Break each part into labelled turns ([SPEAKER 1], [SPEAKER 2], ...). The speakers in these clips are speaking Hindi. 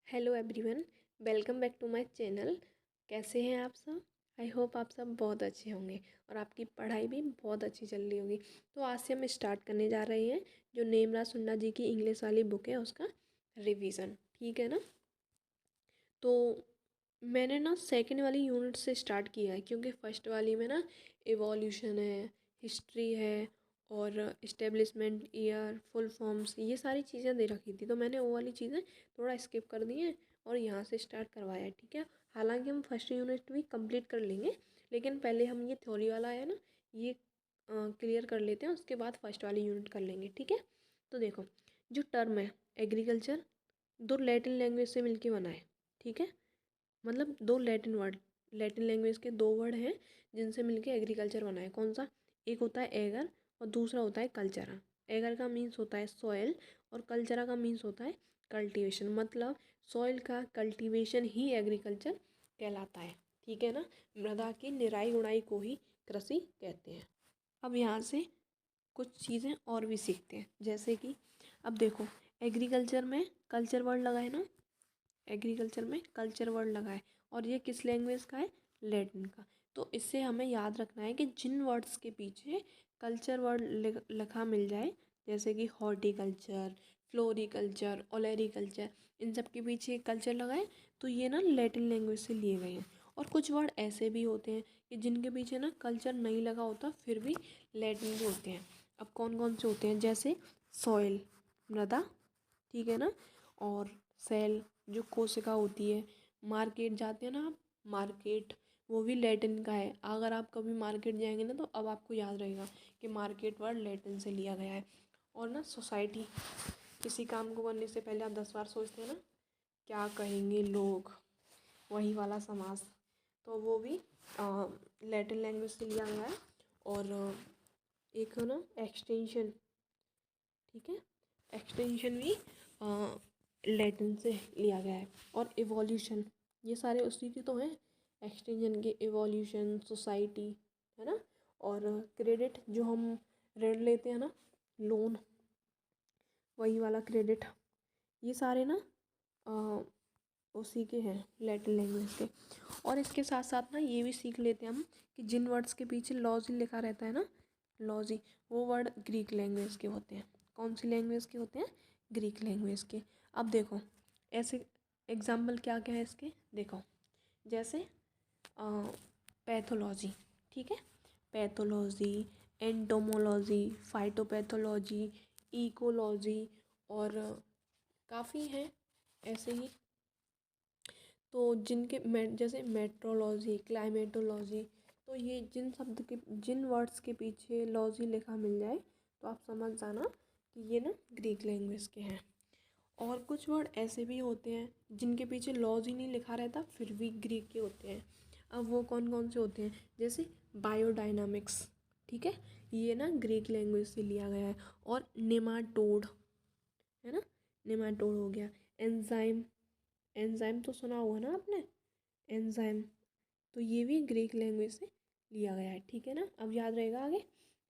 [SPEAKER 1] Hello everyone, welcome back to my channel. कैसे हैं आप सब? आई होप आप सब बहुत अच्छे होंगे और आपकी पढ़ाई भी बहुत अच्छी चल रही होगी। तो आज से हम स्टार्ट करने जा रहे हैं जो नेमराज सुन्ना जी की इंग्लिश वाली बुक है उसका रिवीजन। ठीक है ना? तो मैंने ना सेकंड वाली यूनिट से स्टार्ट किया है क्योंकि फर्स्ट वाली में ना इवोल्यूशन है, हिस्ट्री है और इस्टेब्लिशमेंट ईयर, फुल फॉर्म्स, ये सारी चीज़ें दे रखी थी। तो मैंने वो वाली चीज़ें थोड़ा स्किप कर दी हैं और यहाँ से स्टार्ट करवाया है। ठीक है, हालांकि हम फर्स्ट यूनिट भी कंप्लीट कर लेंगे, लेकिन पहले हम ये थ्योरी वाला है ना, ये क्लियर कर लेते हैं, उसके बाद फर्स्ट वाली यूनिट कर लेंगे। ठीक है, तो देखो, जो टर्म है एग्रीकल्चर, दो लैटिन लैंग्वेज से मिलके बना है। ठीक है, मतलब दो लैटिन वर्ड, लैटिन लैंग्वेज के दो वर्ड हैं जिनसे मिलके एग्रीकल्चर बना है। कौन सा? एक होता है एगर और दूसरा होता है कल्चरा। एगर का मीन्स होता है सॉयल और कल्चरा का मीन्स होता है कल्टीवेशन। मतलब सॉइल का कल्टीवेशन ही एग्रीकल्चर कहलाता है। ठीक है ना? मृदा की निराई गुणाई को ही कृषि कहते हैं। अब यहाँ से कुछ चीज़ें और भी सीखते हैं, जैसे कि अब देखो, एग्रीकल्चर में कल्चर वर्ड लगा है ना, एग्रीकल्चर में कल्चर वर्ड लगा है और ये किस लैंग्वेज का है? लैटिन का। तो इससे हमें याद रखना है कि जिन वर्ड्स के पीछे कल्चर वर्ड लिखा मिल जाए, जैसे कि हॉर्टिकल्चर, फ्लोरिकल्चर, ओलेरिकल्चर, इन सब के पीछे कल्चर लगा है तो ये ना लैटिन लैंग्वेज से लिए गए हैं। और कुछ वर्ड ऐसे भी होते हैं कि जिनके पीछे ना कल्चर नहीं लगा होता फिर भी लैटिन के होते हैं। अब कौन कौन से होते हैं? जैसे सॉइल, मृदा, ठीक है ना, और सेल जो कोशिका होती है। मार्केट जाते हैं ना आप, मार्केट, वो भी लैटिन का है। अगर आप कभी मार्केट जाएंगे ना तो अब आपको याद रहेगा कि मार्केट वर्ड लैटिन से लिया गया है। और ना सोसाइटी, किसी काम को करने से पहले आप 10 बार सोचते हैं ना, क्या कहेंगे लोग, वही वाला समास, तो वो भी लैटिन लैंग्वेज से लिया गया है। और एक है ना एक्सटेंशन, ठीक है, एक्सटेंशन भी लैटिन से लिया गया है। और इवोल्यूशन, ये सारे उसी के तो हैं, एक्सटेंशन के, इवोल्यूशन, सोसाइटी, है ना। और क्रेडिट, जो हम ऋण लेते हैं ना, लोन, वही वाला क्रेडिट, ये सारे ना अ, उसी के हैं, लैटिन लैंग्वेज के। और इसके साथ साथ ना ये भी सीख लेते हैं हम कि जिन वर्ड्स के पीछे लॉजी लिखा रहता है ना, लॉजी, वो वर्ड ग्रीक लैंग्वेज के होते हैं। कौन सी लैंग्वेज के होते हैं? ग्रीक लैंग्वेज के। अब देखो, ऐसे एग्जाम्पल क्या क्या है इसके, देखो, जैसे पैथोलॉजी, ठीक है, पैथोलॉजी, एंटोमोलॉजी, फाइटोपैथोलॉजी, इकोलॉजी, और काफ़ी हैं ऐसे ही। तो जिनके जैसे मेट्रोलॉजी, क्लाइमेटोलॉजी, तो ये जिन शब्द के, जिन वर्ड्स के पीछे लॉजी लिखा मिल जाए तो आप समझ जाना कि ये ना ग्रीक लैंग्वेज के हैं। और कुछ वर्ड ऐसे भी होते हैं जिनके पीछे लॉज ही नहीं लिखा रहता फिर भी ग्रीक के होते हैं। अब वो कौन कौन से होते हैं? जैसे बायोडायनामिक्स, ठीक है, ये ना ग्रीक लैंग्वेज से लिया गया है। और नेमाटोड, है ना, नेमाटोड हो गया। एंजाइम, एंजाइम तो सुना होगा ना आपने, एंजाइम, तो ये भी ग्रीक लैंग्वेज से लिया गया है। ठीक है ना, अब याद रहेगा आगे।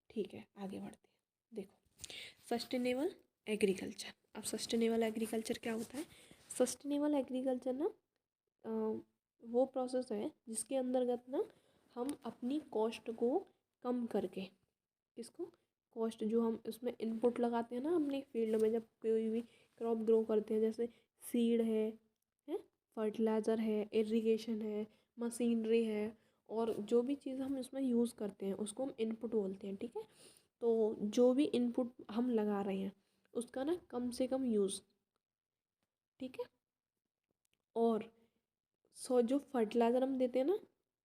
[SPEAKER 1] ठीक है, आगे बढ़ते हैं। देखो, सस्टेनेबल एग्रीकल्चर। अब सस्टेनेबल एग्रीकल्चर क्या होता है? सस्टेनेबल एग्रीकल्चर ना अ, वो प्रोसेस है जिसके अंतर्गत ना हम अपनी कॉस्ट को कम करके, किसको? कॉस्ट, जो हम उसमें इनपुट लगाते हैं ना अपनी फील्ड में, जब कोई भी क्रॉप ग्रो करते हैं, जैसे सीड है, फर्टिलाइज़र है, इरिगेशन है, मशीनरी है, और जो भी चीज़ हम इसमें यूज़ करते हैं उसको हम इनपुट बोलते हैं। ठीक है, तो जो भी इनपुट हम लगा रहे हैं उसका ना कम से कम यूज़, ठीक है। और जो फर्टिलाइज़र हम देते हैं ना,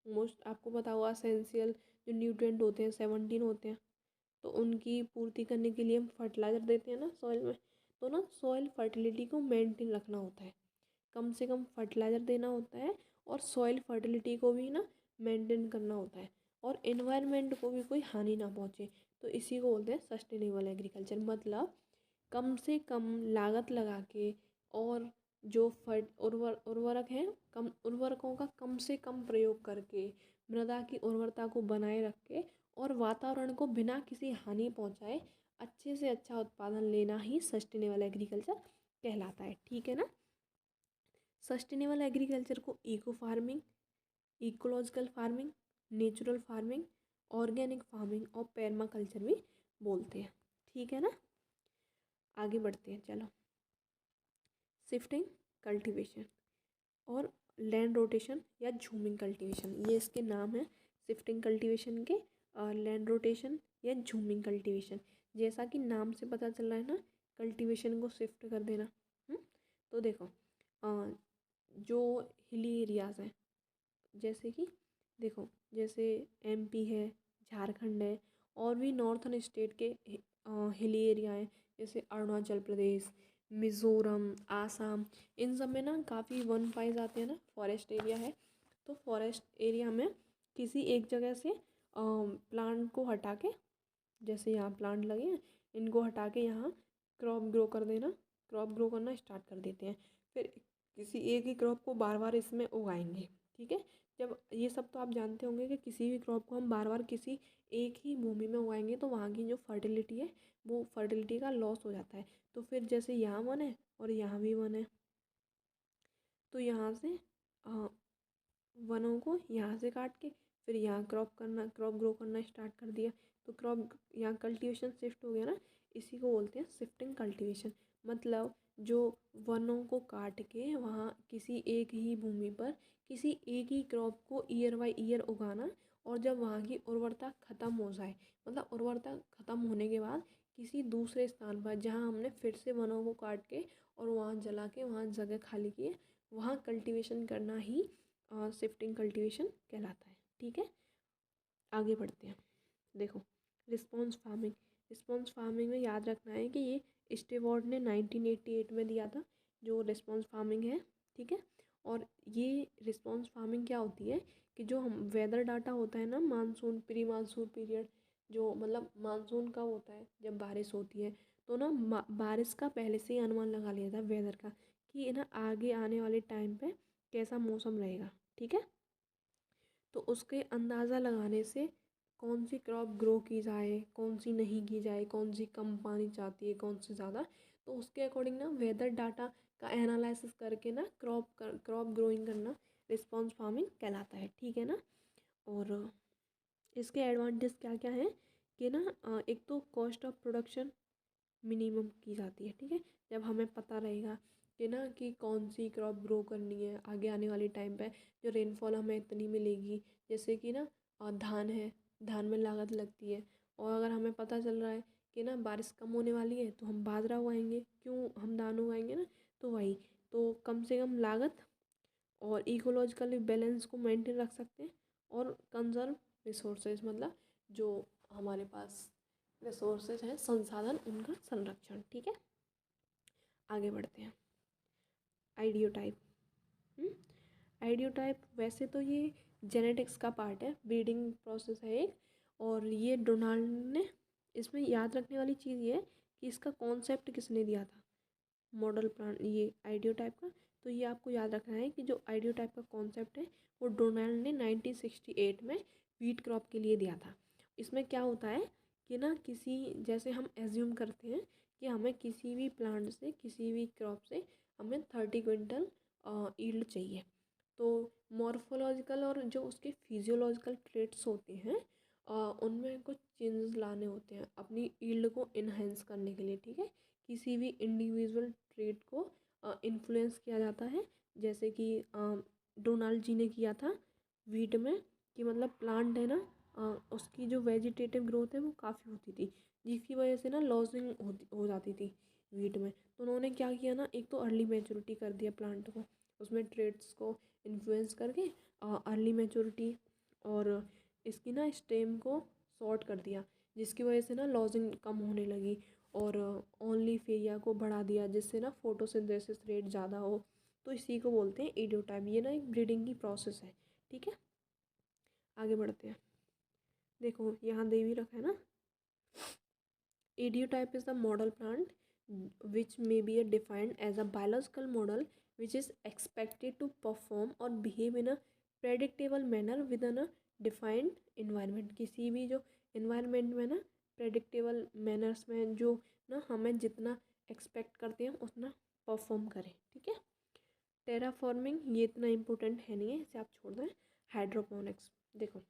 [SPEAKER 1] मोस्ट आपको पता होगा, एसेंशियल जो न्यूट्रिएंट होते हैं 17 होते हैं, तो उनकी पूर्ति करने के लिए हम फर्टिलाइज़र देते हैं ना सॉइल में। तो ना सॉइल फर्टिलिटी को मेंटेन रखना होता है, कम से कम फर्टिलाइज़र देना होता है, और सॉइल फर्टिलिटी को भी ना मेंटेन करना होता है, और एनवायरनमेंट को भी कोई हानि ना पहुँचे। तो इसी को बोलते हैं सस्टेनेबल एग्रीकल्चर। मतलब कम से कम लागत लगा के, और जो उर्वरक हैं, कम उर्वरकों का कम से कम प्रयोग करके, मृदा की उर्वरता को बनाए रख के, और वातावरण को बिना किसी हानि पहुंचाए अच्छे से अच्छा उत्पादन लेना ही सस्टेनेबल एग्रीकल्चर कहलाता है। ठीक है ना? सस्टेनेबल एग्रीकल्चर को eco farming, ecological farming, natural farming, organic farming और पेर्माकल्चर भी बोलते हैं। ठीक है ना, आगे बढ़ते हैं। चलो, शिफ्टिंग कल्टीवेशन और लैंड रोटेशन या झूमिंग कल्टीवेशन, ये इसके नाम है शिफ्टिंग कल्टीवेशन के, लैंड रोटेशन या झूमिंग कल्टीवेशन। जैसा कि नाम से पता चल रहा है ना, कल्टीवेशन को शिफ्ट कर देना। तो देखो, जो हिली एरियाज़ हैं, जैसे कि देखो, जैसे एमपी है, झारखंड है, और भी नॉर्थन स्टेट के हिली एरिया हैं, जैसे अरुणाचल प्रदेश, मिज़ोरम, आसाम, इन सब में ना काफ़ी वन पाए जाते हैं ना, फॉरेस्ट एरिया है। तो फॉरेस्ट एरिया में किसी एक जगह से प्लांट को हटा के, जैसे यहाँ प्लांट लगे हैं, इनको हटा के यहाँ क्रॉप ग्रो कर देना, क्रॉप ग्रो करना स्टार्ट कर देते हैं। फिर किसी एक ही क्रॉप को बार बार इसमें उगाएंगे। ठीक है, जब ये सब तो आप जानते होंगे कि किसी भी क्रॉप को हम बार बार किसी एक ही भूमि में उगाएंगे तो वहाँ की जो फर्टिलिटी है, वो फर्टिलिटी का लॉस हो जाता है। तो फिर जैसे यहाँ वन है और यहाँ भी वन है, तो यहाँ से वनों को यहाँ से काट के फिर यहाँ क्रॉप ग्रो करना स्टार्ट कर दिया, तो क्रॉप यहाँ कल्टीवेशन शिफ्ट हो गया ना, इसी को बोलते हैं शिफ्टिंग कल्टीवेशन। मतलब जो वनों को काट के वहाँ किसी एक ही भूमि पर किसी एक ही क्रॉप को ईयर बाय ईयर उगाना, और जब वहाँ की उर्वरता ख़त्म हो जाए, मतलब उर्वरता ख़त्म होने के बाद किसी दूसरे स्थान पर जहाँ हमने फिर से वनों को काट के और वहाँ जला के वहाँ जगह खाली किए, वहाँ कल्टीवेशन करना ही शिफ्टिंग कल्टीवेशन कहलाता है। ठीक है, आगे बढ़ते हैं। देखो, रिस्पॉन्स फार्मिंग, रिस्पॉन्स फार्मिंग में याद रखना है कि ये स्टेवॉर्ड ने 1988 में दिया था, जो रिस्पॉन्स फार्मिंग है। ठीक है, और ये रिस्पॉन्स फार्मिंग क्या होती है कि जो हम वेदर डाटा होता है ना, मानसून, प्री मानसून पीरियड, जो मतलब मानसून कब होता है, जब बारिश होती है, तो ना बारिश का पहले से ही अनुमान लगा लिया था वेदर का, कि ना आगे आने वाले टाइम पे कैसा मौसम रहेगा। ठीक है, तो उसके अंदाज़ा लगाने से कौन सी क्रॉप ग्रो की जाए, कौन सी नहीं की जाए, कौन सी कम पानी चाहती है, कौन सी ज़्यादा, तो उसके अकॉर्डिंग ना वेदर डाटा का एनालिसिस करके ना क्रॉप ग्रोइंग करना रिस्पॉन्स फार्मिंग कहलाता है। ठीक है ना, और इसके एडवांटेज क्या क्या हैं कि ना, एक तो कॉस्ट ऑफ प्रोडक्शन मिनिमम की जाती है। ठीक है, जब हमें पता रहेगा कि ना कि कौन सी क्रॉप ग्रो करनी है आगे आने वाले टाइम पे, जो रेनफॉल हमें इतनी मिलेगी, जैसे कि ना धान है, धान में लागत लगती है, और अगर हमें पता चल रहा है कि ना बारिश कम होने वाली है तो हम बाजरा उगाएंगे, क्यों हम धान उगाएंगे ना, तो वही, तो कम से कम लागत और इकोलॉजिकल बैलेंस को मेंटेन रख सकते हैं, और कंजर्व रिसोर्सेज, मतलब जो हमारे पास रिसोर्सेज हैं, संसाधन, उनका संरक्षण। ठीक है, आगे बढ़ते हैं। आइडियोटाइप, आइडियोटाइप वैसे तो ये जेनेटिक्स का पार्ट है, ब्रीडिंग प्रोसेस है एक, और ये डोनाल्ड ने, इसमें याद रखने वाली चीज़ ये है कि इसका कॉन्सेप्ट किसने दिया था, मॉडल प्लान, ये आइडियोटाइप का। तो ये आपको याद रखना है कि जो आइडियोटाइप का कॉन्सेप्ट है वो डोनाल्ड ने 1968 में वीट क्रॉप के लिए दिया था। इसमें क्या होता है कि ना, किसी, जैसे हम एज्यूम करते हैं कि हमें किसी भी प्लांट से, किसी भी क्रॉप से हमें 30 क्विंटल ईल्ड चाहिए, तो मॉर्फोलॉजिकल और जो उसके फिजियोलॉजिकल ट्रेट्स होते हैं, उनमें कुछ चेंजेस लाने होते हैं अपनी ईल्ड को इन्हेंस करने के लिए। ठीक है, किसी भी इंडिविजुअल ट्रेट को इन्फ्लुएंस किया जाता है, जैसे कि डोनाल्ड जी ने किया था वीट में, कि मतलब प्लांट है ना, उसकी जो वेजिटेटिव ग्रोथ है वो काफ़ी होती थी, जिसकी वजह से ना लॉसिंग हो जाती थी वीट में। तो उन्होंने क्या किया ना, एक तो अर्ली मैच्योरिटी कर दिया प्लांट को, उसमें ट्रेड्स को इन्फ्लुएंस करके अर्ली मैच्योरिटी, और इसकी ना स्टेम को शॉर्ट कर दिया, जिसकी वजह से ना लॉजिंग कम होने लगी, और ओनली फेरिया को बढ़ा दिया, जिससे ना फोटोसिंथेसिस रेट ज़्यादा हो। तो इसी को बोलते हैं इडियोटाइप, ये ना एक ब्रीडिंग की प्रोसेस है। ठीक है, आगे बढ़ते हैं। देखो, यहाँ दे भी रखा है ना, Idiotype is the model plant which may be defined as a biological model which is expected to perform or behave in a predictable manner within a defined environment। किसी भी जो environment में ना predictable manners में जो ना हमें जितना expect करते हैं उतना perform करें। ठीक है, टेराफॉर्मिंग ये इतना इम्पोर्टेंट है नहीं है, इसे आप छोड़ दें। हाइड्रोपोनिक्स, देखो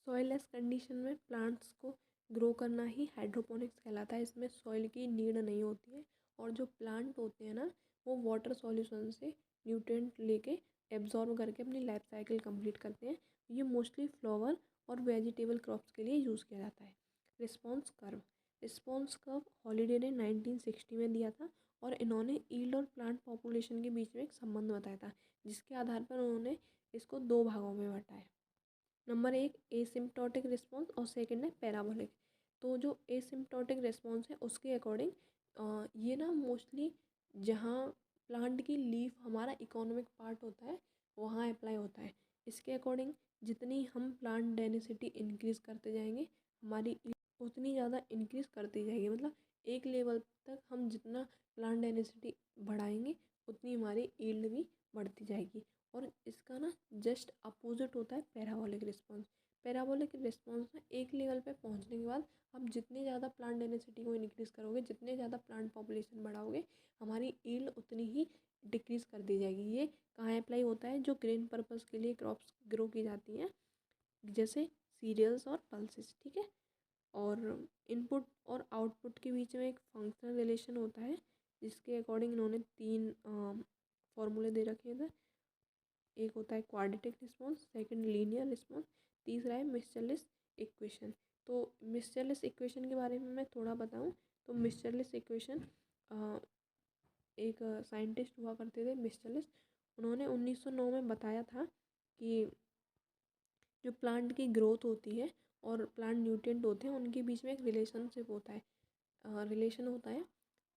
[SPEAKER 1] सॉइललेस कंडीशन में प्लांट्स को ग्रो करना ही हाइड्रोपोनिक्स कहलाता है। इसमें सॉइल की नीड नहीं होती है और जो प्लांट होते हैं ना वो वाटर सॉल्यूशन से न्यूट्रिएंट लेके एब्जॉर्ब करके अपनी लाइफ साइकिल कंप्लीट करते हैं। ये मोस्टली फ्लावर और वेजिटेबल क्रॉप्स के लिए यूज़ किया जाता है। रिस्पॉन्स कर्व हॉलिडे ने 1960 में दिया था और इन्होंने ईल्ड और प्लांट पॉपुलेशन के बीच में एक संबंध बताया था, जिसके आधार पर उन्होंने इसको दो भागों में बांटा है। नंबर एक एसिम्प्टोटिक रिस्पॉन्स और सेकंड है पैराबोलिक। तो जो एसिम्प्टोटिक रिस्पॉन्स है उसके अकॉर्डिंग ये ना मोस्टली जहाँ प्लांट की लीफ हमारा इकोनॉमिक पार्ट होता है वहाँ अप्लाई होता है। इसके अकॉर्डिंग जितनी हम प्लांट डेंसिटी इंक्रीज़ करते जाएंगे हमारी उतनी ज़्यादा इंक्रीज़ करती जाएगी। मतलब एक लेवल तक हम जितना प्लांट डेंसिटी बढ़ाएंगे उतनी हमारी ईल्ड भी बढ़ती जाएगी। और इसका ना जस्ट अपोजिट होता है पैराबोलिक रिस्पॉन्स। पैराबोलिक रिस्पॉन्स में एक लेवल पे पहुंचने के बाद आप जितने ज़्यादा प्लांट डेंसिटी को इंक्रीज़ करोगे, जितने ज़्यादा प्लांट पॉपुलेशन बढ़ाओगे, हमारी ईल्ड उतनी ही डिक्रीज़ कर दी जाएगी। ये कहाँ अप्लाई होता है? जो ग्रेन पर्पज़ के लिए क्रॉप्स ग्रो की जाती हैं जैसे सीरियल्स और पल्सेस, ठीक है। और इनपुट और आउटपुट के बीच में एक फंक्शनल रिलेशन होता है जिसके अकॉर्डिंग इन्होंने तीन फॉर्मूले दे रखे थे। एक होता है quadratic response, second linear response, तीसरा है मिचेलिस इक्वेशन। तो मिचेलिस इक्वेशन के बारे में मैं थोड़ा बताऊं तो मिचेलिस इक्वेशन एक साइंटिस्ट हुआ करते थे मिचेलिस। उन्होंने 1909 में बताया था कि जो प्लांट की ग्रोथ होती है और प्लांट न्यूट्रिएंट होते हैं उनके बीच में एक रिलेशनशिप होता है, रिलेशन होता है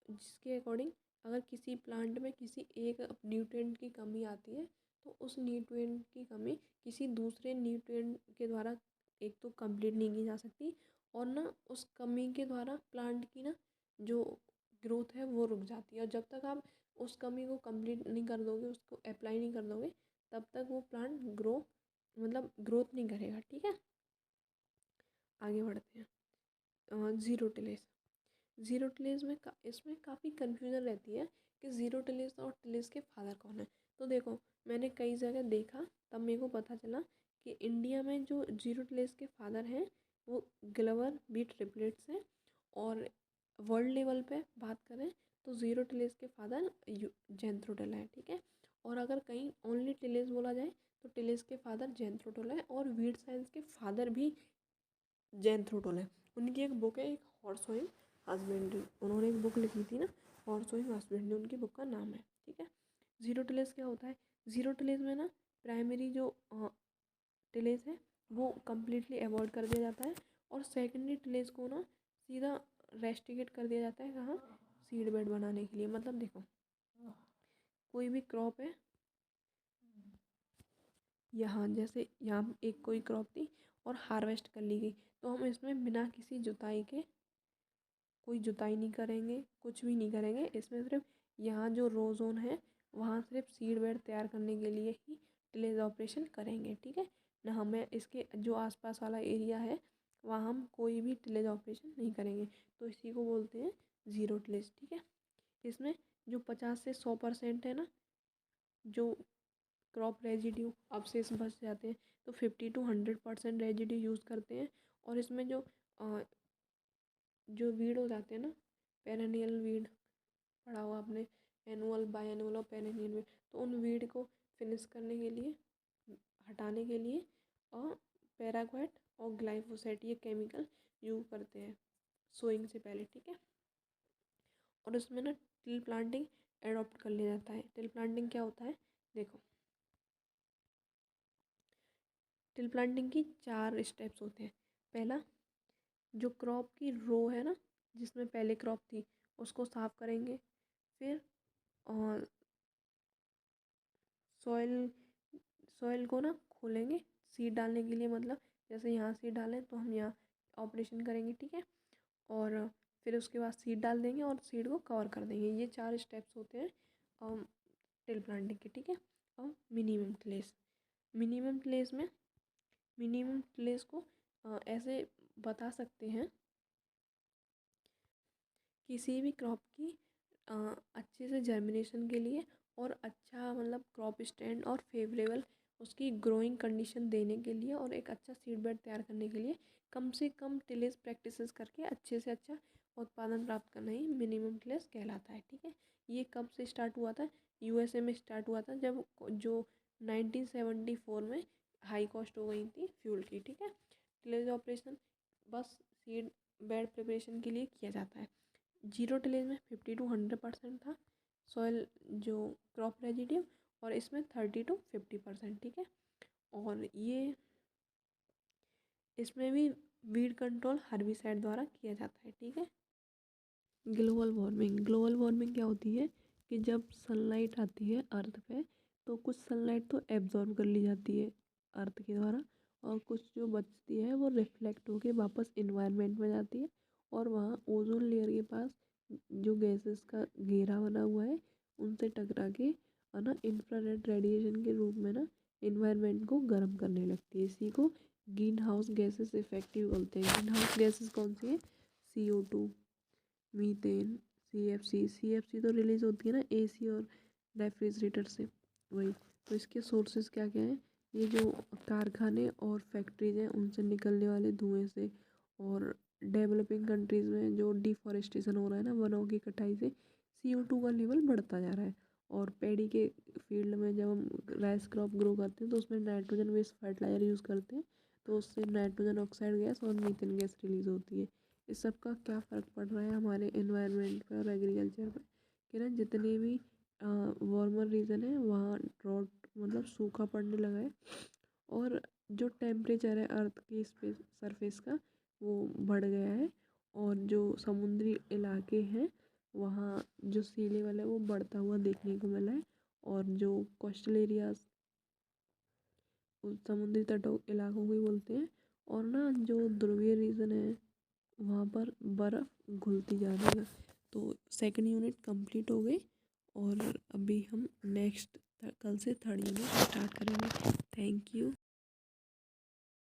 [SPEAKER 1] जिसके अकॉर्डिंग अगर किसी प्लांट में किसी एक न्यूट्रिएंट की कमी आती है तो उस न्यूट्रिएंट की कमी किसी दूसरे न्यूट्रिएंट के द्वारा एक तो कंप्लीट नहीं की जा सकती और ना उस कमी के द्वारा प्लांट की ना जो ग्रोथ है वो रुक जाती है। और जब तक आप उस कमी को कंप्लीट नहीं कर दोगे, उसको अप्लाई नहीं कर दोगे, तब तक वो प्लांट ग्रोथ नहीं करेगा, ठीक है। आगे बढ़ते हैं। Zero tillage. ज़ीरो टिलेज में इसमें काफ़ी कन्फ्यूज़न रहती है कि ज़ीरो टिलेज और टिलेज के फादर कौन है। तो देखो मैंने कई जगह देखा तब मेरे को पता चला कि इंडिया में जो ज़ीरो टिलेज के फादर हैं वो गिलवर बी ट्रिपलेट्स हैं। और वर्ल्ड लेवल पे बात करें तो ज़ीरो टिलेज के फादर जैंथ्रोटिला है, ठीक है। और अगर कहीं ओनली टिलेज बोला जाए तो टिलेज के फादर जैंथ्रोटिला है और वीड साइंस के फादर भी जैंथ्रोटिला है। उनकी एक बुक है, एक हॉर्स सोइंग हस्बेंड्री, उन्होंने एक बुक लिखी थी ना, हॉर्स सोइंग हस्बेंड्री उनकी बुक का नाम है, ठीक है। ज़ीरो टिलेज क्या होता है? ज़ीरो टिलेज में ना प्राइमरी जो टिलेज है वो कम्प्लीटली अवॉइड कर दिया जाता है और सेकेंडरी टिलेज को ना सीधा रेस्टिकेट कर दिया जाता है। कहाँ? सीड बेड बनाने के लिए। मतलब देखो कोई भी क्रॉप है, यहाँ जैसे यहाँ एक कोई क्रॉप थी और हार्वेस्ट कर ली गई तो हम इसमें बिना किसी जुताई के कोई जुताई नहीं करेंगे, कुछ भी नहीं करेंगे। इसमें सिर्फ यहाँ जो रो जोन है वहाँ सिर्फ सीड बेड तैयार करने के लिए ही टिलेज ऑपरेशन करेंगे, ठीक है ना। हमें इसके जो आसपास वाला एरिया है वहाँ हम कोई भी टिलेज ऑपरेशन नहीं करेंगे। तो इसी को बोलते हैं ज़ीरो टिलेज, ठीक है। इसमें जो 50 से 100% है ना जो क्रॉप रेजिड्यू अवशेष बच जाते हैं तो 50 to 100% रेजिड्यू यूज़ करते हैं। और इसमें जो वीड हो जाते हैं ना, पेरेनियल वीड पढ़ा हुआ आपने, एनुअल बाय एनुअल और पेरेनियल वीड, तो उन वीड को फिनिश करने के लिए, हटाने के लिए और पैराक्वेट और ग्लाइफोसेट ये केमिकल यूज करते हैं सोइंग से पहले, ठीक है। और उसमें ना टिल प्लांटिंग एडॉप्ट कर लिया जाता है। टिल प्लांटिंग क्या होता है? देखो टिल प्लांटिंग की 4 स्टेप्स होते हैं। पहला, जो क्रॉप की रो है ना जिसमें पहले क्रॉप थी उसको साफ करेंगे। फिर सॉइल सॉइल को ना खोलेंगे सीड डालने के लिए। मतलब जैसे यहाँ सीड डालें तो हम यहाँ ऑपरेशन करेंगे, ठीक है। और फिर उसके बाद सीड डाल देंगे और सीड को कवर कर देंगे। ये 4 स्टेप्स होते हैं टिल प्लांटिंग के, ठीक है। और मिनिमम प्लेस को ऐसे बता सकते हैं किसी भी क्रॉप की अच्छे से जर्मिनेशन के लिए और अच्छा मतलब क्रॉप स्टैंड और फेवरेबल उसकी ग्रोइंग कंडीशन देने के लिए और एक अच्छा सीड बेड तैयार करने के लिए कम से कम टिलेज प्रैक्टिसेस करके अच्छे से अच्छा उत्पादन प्राप्त करना ही मिनिमम टिलेज कहलाता है। ठीक है, ये कब से स्टार्ट हुआ था? यूएसए में स्टार्ट हुआ था, जब जो 1974 में हाई कॉस्ट हो गई थी फ्यूल की। ठीक है, टिलेज ऑपरेशन बस सीड बेड प्रिपरेशन के लिए किया जाता है। जीरो टिलेज में 50 to 100% था सॉइल जो क्रॉप रेजिड्यू, और इसमें 30 to 50%। ठीक है, और ये इसमें भी वीड कंट्रोल हर्बिसाइड द्वारा किया जाता है। ठीक है, ग्लोबल वार्मिंग क्या होती है कि जब सनलाइट आती है अर्थ पे तो कुछ सनलाइट तो एब्जॉर्ब कर ली जाती है अर्थ के द्वारा, और कुछ जो बचती है वो रिफ्लेक्ट होके वापस इन्वायरमेंट में जाती है, और वहाँ ओजोन लेयर के पास जो गैसेस का घेरा बना हुआ है उनसे टकरा के है ना इंफ्रारेड रेडिएशन के रूप में ना इन्वायरमेंट को गर्म करने लगती है। इसी को ग्रीन हाउस गैसेस इफेक्टिव बोलते हैं। ग्रीन हाउस गैसेस कौन सी है? CO2, मीथेन, CFC तो रिलीज होती है ना AC और रेफ्रिजरेटर से, वही। तो इसके सोर्सेज क्या क्या हैं? ये जो कारखाने और फैक्ट्रीज हैं उनसे निकलने वाले धुएं से, और डेवलपिंग कंट्रीज़ में जो डिफॉरेस्टेशन हो रहा है ना, वनों की कटाई से CO2 का लेवल बढ़ता जा रहा है। और पैडी के फील्ड में जब हम राइस क्रॉप ग्रो करते हैं तो उसमें नाइट्रोजन बेस्ड फर्टिलाइजर यूज़ करते हैं, तो उससे नाइट्रोजन ऑक्साइड गैस और मीथेन गैस रिलीज़ होती है। इस सब का क्या फ़र्क पड़ रहा है हमारे एनवायरनमेंट पे और एग्रीकल्चर पे कि ना जितने भी वार्मर रीजन है वहाँ ड्रॉट मतलब सूखा पड़ने लगा है, और जो टेम्परेचर है अर्थ की स्पेस सरफेस का वो बढ़ गया है, और जो समुद्री इलाके हैं वहाँ जो सी लेवल है वो बढ़ता हुआ देखने को मिला है, और जो कोस्टल एरियाज समुद्री तटों इलाकों को ही बोलते हैं, और ना जो ध्रुवीय रीजन है वहाँ पर बर्फ़ घुलती जा रही है। तो सेकंड यूनिट कंप्लीट हो गई, और अभी हम नेक्स्ट कल से थर्ड यूनिट स्टार्ट करेंगे। Thank you.